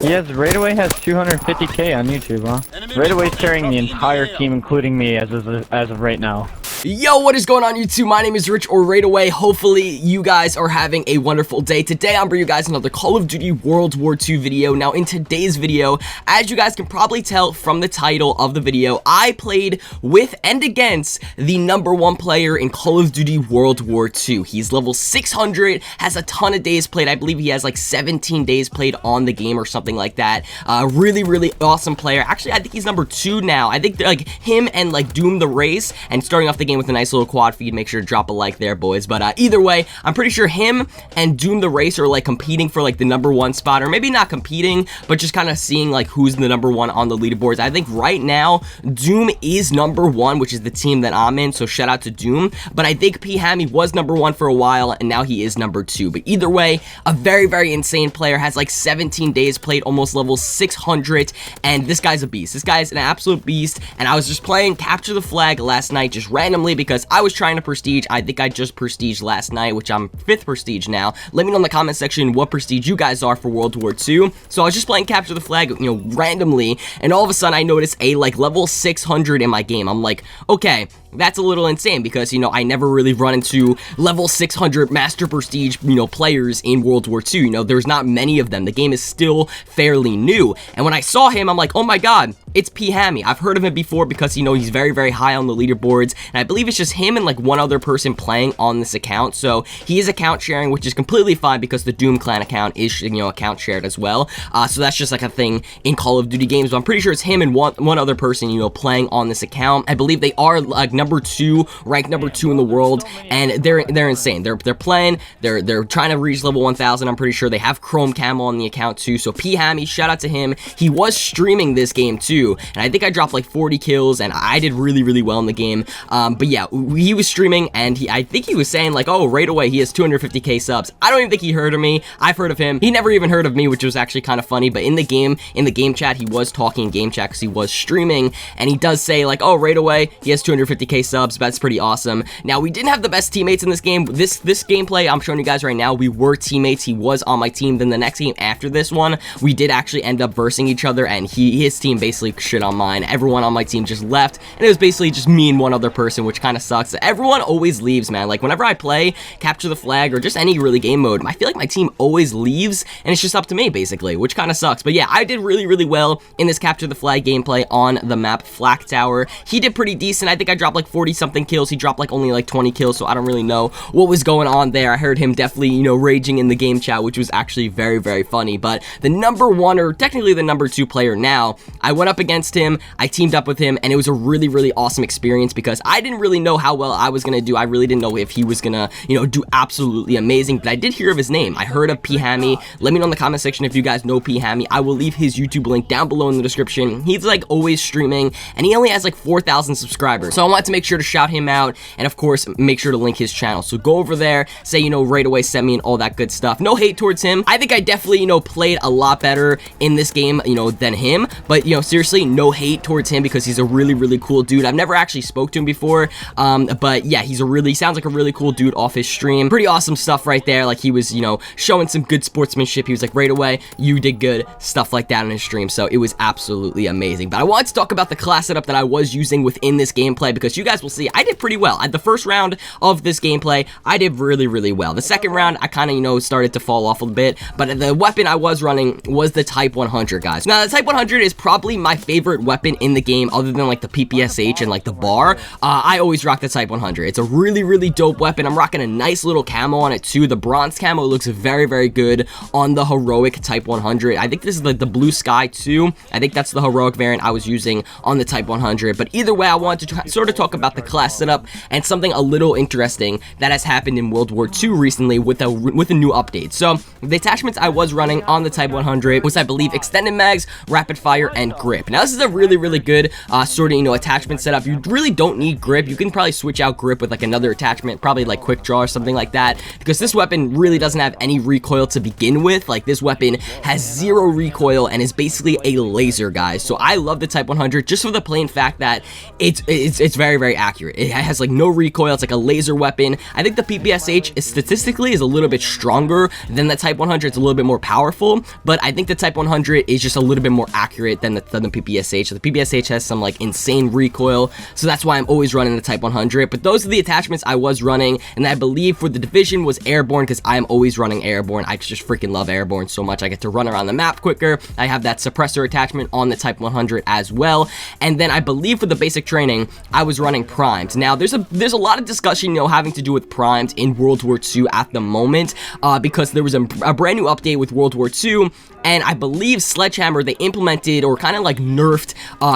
Yes, Raidaway has 250k on YouTube, huh? Raidaway's carrying the entire team, including me, as of right now. Yo, what is going on YouTube? My name is Rich or Raidaway. Hopefully you guys are having a wonderful day. Today I'm bringing you guys another Call of Duty World War II video. Now in today's video, as you guys can probably tell from the title of the video, I played with and against the #1 player in Call of Duty World War II. He's level 600, has a ton of days played. I believe he has like 17 days played on the game or something like that. Really awesome player. Actually, I think he's #2 now. I think like him and like Doom the Race and starting off the game with a nice little quad feed. Make sure to drop a like there, boys. But either way, I'm pretty sure him and Doom the Race are like competing for like the #1 spot, or maybe not competing, but just kind of seeing like who's the #1 on the leaderboards. I think right now Doom is #1, which is the team that I'm in, so shout out to Doom. But I think P Hammy was #1 for a while, and now he is #2. But either way, a very insane player, has like 17 days played, almost level 600, and this guy's a beast. This guy is an absolute beast. And I was just playing Capture the Flag last night just randomly because I was trying to prestige. I think I just prestiged last night, which I'm 5th prestige now. Let me know in the comment section what prestige you guys are for World War II. So I was just playing Capture the Flag, you know, randomly, and all of a sudden I noticed a like level 600 in my game. I'm like, okay, that's a little insane because, you know, I never really run into level 600 master prestige, you know, players in World War II. You know, there's not many of them. The game is still fairly new. And when I saw him, I'm like, oh my god, it's P Hammy. I've heard of him before because, you know, he's very high on the leaderboards, and I believe it's just him and like one other person playing on this account. So he is account sharing, which is completely fine because the Doom Clan account is, you know, account shared as well. So that's just like a thing in Call of Duty games. But I'm pretty sure it's him and one other person, you know, playing on this account. I believe they are like #2, ranked #2 in the world, and they're insane. They're playing. They're trying to reach level 1000. I'm pretty sure they have Chrome Camo on the account too. So P Hammy, shout out to him. He was streaming this game too, and I think I dropped like 40 kills, and I did really well in the game. But yeah, he was streaming, and I think he was saying like, oh, right away he has 250k subs. I don't even think he heard of me. I've heard of him. He never even heard of me, which was actually kind of funny. But in the game chat, he was talking in game chat because he was streaming, and he does say like, oh, right away he has 250k subs. That's pretty awesome. Now, we didn't have the best teammates in this game. This gameplay I'm showing you guys right now, we were teammates. He was on my team. Then the next game after this one, we did actually end up versing each other, and his team basically shit on mine. Everyone on my team just left, and it was basically just me and one other person, which kind of sucks. Everyone always leaves, man. Like whenever I play Capture the Flag or just any really game mode, I feel like my team always leaves, and it's just up to me basically, which kind of sucks. But yeah, I did really well in this Capture the Flag gameplay on the map Flak Tower. He did pretty decent. I think I dropped like 40 something kills. He dropped like only like 20 kills, so I don't really know what was going on there. I heard him definitely, you know, raging in the game chat, which was actually very funny. But the #1, or technically the #2 player now, I went up against him. I teamed up with him, and it was a really awesome experience because I didn't really know how well I was gonna do. I really didn't know if he was gonna, you know, do absolutely amazing, but I did hear of his name. I heard of P Hammy. Let me know in the comment section if you guys know P Hammy. I will leave his YouTube link down below in the description. He's like always streaming, and he only has like 4,000 subscribers, so I wanted to make sure to shout him out, and of course make sure to link his channel. So go over there, say, you know, right away send me and all that good stuff. No hate towards him. I think I definitely, you know, played a lot better in this game, you know, than him, but you know, seriously, no hate towards him because he's a really cool dude. I've never actually spoke to him before, but yeah, he sounds like a really cool dude off his stream. Pretty awesome stuff right there. Like he was, you know, showing some good sportsmanship. He was like, right away, you did good stuff like that on his stream. So it was absolutely amazing. But I wanted to talk about the class setup that I was using within this gameplay because you guys will see I did pretty well. At the first round of this gameplay, I did really well. The second round, I kind of, you know, started to fall off a bit, but the weapon I was running was the Type 100, guys. Now, the Type 100 is probably my favorite weapon in the game other than like the PPSH and like the bar. I always rock the Type 100. It's a really dope weapon. I'm rocking a nice little camo on it too. The bronze camo looks very good on the heroic Type 100. I think this is like the blue sky too. I think that's the heroic variant I was using on the Type 100. But either way, I wanted to sort of talk about the class setup and something a little interesting that has happened in World War II recently with a new update. So the attachments I was running on the Type 100 was, I believe, extended mags, rapid fire, and grip. Now this is a really good sort of, you know, attachment setup. You really don't need grip. You can probably switch out grip with like another attachment, probably like quick draw or something like that, because this weapon really doesn't have any recoil to begin with. Like this weapon has 0 recoil and is basically a laser, guys. So I love the Type 100 just for the plain fact that it's very very accurate. It has like no recoil. It's like a laser weapon. I think the PPSH is statistically a little bit stronger than the Type 100. It's a little bit more powerful, but I think the Type 100 is just a little bit more accurate than the PPSH. So the PPSH has some like insane recoil, so that's why I'm always running the Type 100. But those are the attachments I was running, and I believe for the division was airborne, because I'm always running airborne. I just freaking love airborne so much. I get to run around the map quicker. I have that suppressor attachment on the Type 100 as well. And then I believe for the basic training, I was running primed. Now there's a lot of discussion, you know, having to do with primed in World War II at the moment, because there was a brand new update with World War II, and I believe Sledgehammer, they implemented or kind of like nerfed,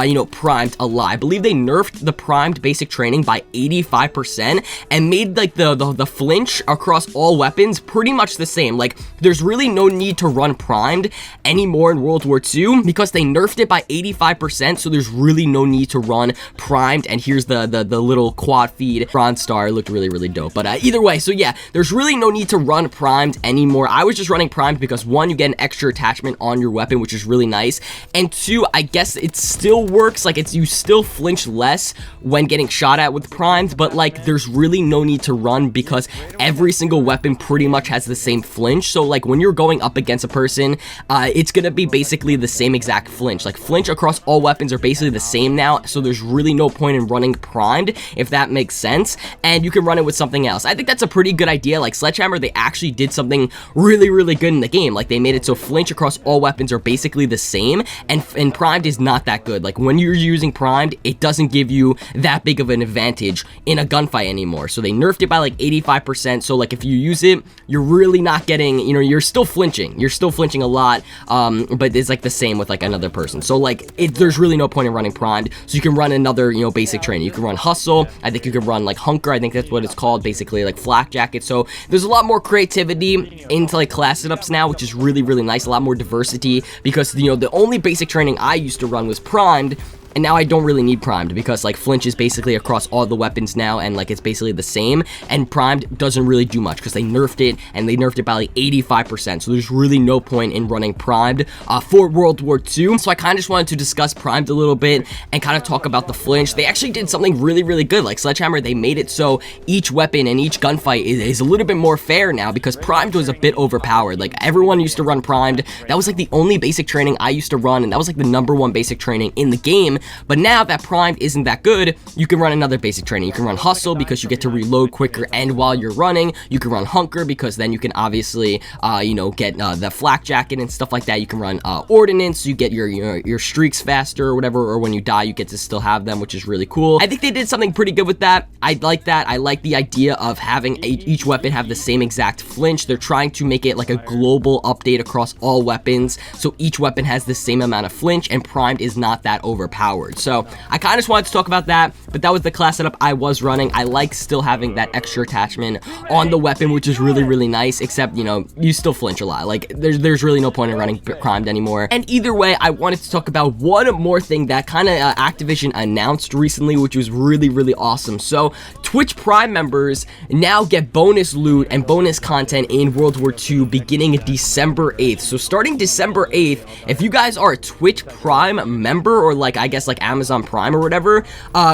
you know, primed a lot. I believe they nerfed the primed basic training by 85% and made like the flinch across all weapons pretty much the same. Like, there's really no need to run primed anymore in World War II because they nerfed it by 85%, so there's really no need to run primed. And here's the little quad feed bronze star. It looked really dope. But either way, so yeah, there's really no need to run primed anymore. I was just running primed because one, you get an extra attachment on your weapon, which is really nice, and two, I guess it still works. Like, you still flinch less when getting shot at with primed, but like there's really no need to run because every single weapon pretty much has the same flinch. So like when you're going up against a person, it's gonna be basically the same exact flinch. Like, flinch across all weapons are basically the same now, so there's really no point in running primed, if that makes sense, and you can run it with something else. I think that's a pretty good idea. Like, Sledgehammer, they actually did something really good in the game. Like, they made it so flinch across all weapons are basically the same, and primed is not that good. Like, when you're using primed, it doesn't give you that big of an advantage in a gunfight anymore. So they nerfed it by like 85%. So like if you use it, you're really not getting, you know, you're still flinching. You're still flinching a lot, but it's like the same with like another person. So like there's really no point in running primed. So you can run another, you know, basic training. You can run hustle. I think you can run like hunker. I think that's what it's called, basically, like flak jacket. So there's a lot more creativity into like class setups now, which is really nice. A lot more diversity, because, you know, the only basic training I used to run was primed, and now I don't really need primed because like flinch is basically across all the weapons now, and like it's basically the same, and primed doesn't really do much because they nerfed it, and they nerfed it by like 85%. So there's really no point in running primed for World War II. So I kind of just wanted to discuss primed a little bit and kind of talk about the flinch. They actually did something really good. Like, Sledgehammer, they made it so each weapon and each gunfight is a little bit more fair now, because primed was a bit overpowered. Like, everyone used to run primed. That was like the only basic training I used to run, and that was like the #1 basic training in the game. But now that primed isn't that good, you can run another basic training. You can run hustle because you get to reload quicker, and while you're running, you can run hunker because then you can obviously, you know, get the flak jacket and stuff like that. You can run ordnance, so you get your streaks faster or whatever, or when you die, you get to still have them, which is really cool. I think they did something pretty good with that. I like that. I like the idea of having each weapon have the same exact flinch. They're trying to make it like a global update across all weapons, so each weapon has the same amount of flinch, and primed is not that overpowered. So I kind of just wanted to talk about that, but that was the class setup I was running. I like still having that extra attachment on the weapon, which is really nice, except, you know, you still flinch a lot. Like, there's really no point in running primed anymore. And either way, I wanted to talk about one more thing that kind of Activision announced recently, which was really awesome. So Twitch Prime members now get bonus loot and bonus content in World War II beginning December 8th. So starting December 8th, if you guys are a Twitch Prime member, or like, I guess like Amazon Prime or whatever,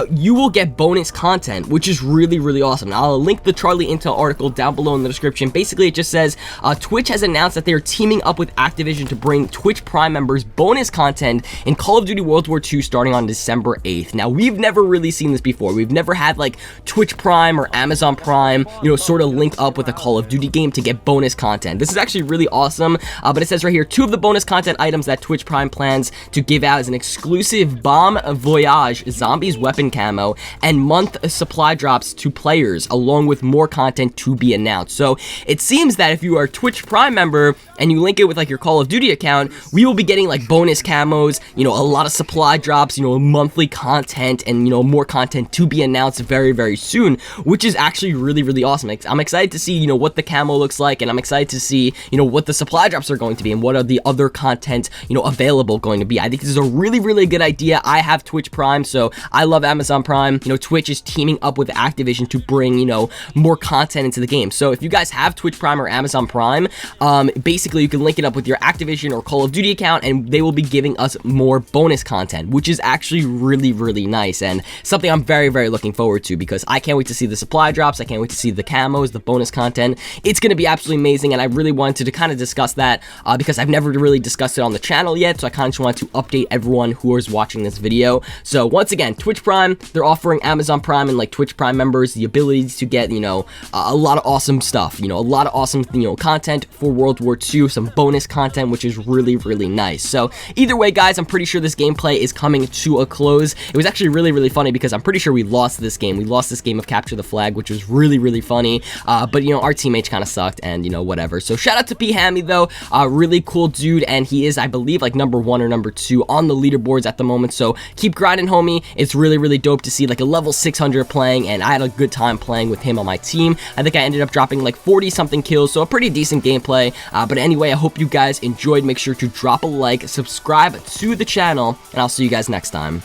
you will get bonus content, which is really awesome. Now, I'll link the Charlie Intel article down below in the description. Basically, it just says Twitch has announced that they are teaming up with Activision to bring Twitch Prime members bonus content in Call of Duty World War II starting on December 8th. Now, we've never really seen this before. We've never had like Twitch Prime or Amazon Prime, you know, sort of link up with a Call of Duty game to get bonus content. This is actually really awesome, but it says right here, 2 of the bonus content items that Twitch Prime plans to give out is an exclusive Bomb Voyage Zombies weapon camo and month supply drops to players, along with more content to be announced. So it seems that if you are a Twitch Prime member and you link it with like your Call of Duty account, we will be getting like bonus camos, you know, a lot of supply drops, you know, monthly content, and, you know, more content to be announced very soon, which is actually really awesome. I'm excited to see, you know, what the camo looks like, and I'm excited to see, you know, what the supply drops are going to be, and what are the other content, you know, available going to be. I think this is a really good idea. I have Twitch Prime, so I love Amazon Prime. You know, Twitch is teaming up with Activision to bring, you know, more content into the game. So if you guys have Twitch Prime or Amazon Prime, basically you can link it up with your Activision or Call of Duty account, and they will be giving us more bonus content, which is actually really, really nice, and something I'm very, very looking forward to, because I can't wait to see the supply drops. I can't wait to see the camos, the bonus content. It's going to be absolutely amazing, and I really wanted to kind of discuss that because I've never really discussed it on the channel yet, so I kind of just wanted to update everyone who is watching this video. So once again, Twitch Prime, they're offering Amazon Prime and like Twitch Prime members the ability to get, you know, a lot of awesome stuff, you know, a lot of awesome, you know, content for World War II, some bonus content, which is really, really nice. So either way, guys, I'm pretty sure this gameplay is coming to a close. It was actually really, really funny because I'm pretty sure we lost this game. We lost this game of Capture the Flag, which was really, really funny. But, you know, our teammates kind of sucked and, you know, whatever. So shout out to P. Hammy, though. Really cool dude, and he is, I believe, like number 1 or number 2 on the leaderboards at the moment. So keep grinding, homie. It's really, really dope to see like a level 600 playing, and I had a good time playing with him on my team. I think I ended up dropping like 40-something kills, so a pretty decent gameplay. But anyway, I hope you guys enjoyed. Make sure to drop a like, subscribe to the channel, and I'll see you guys next time.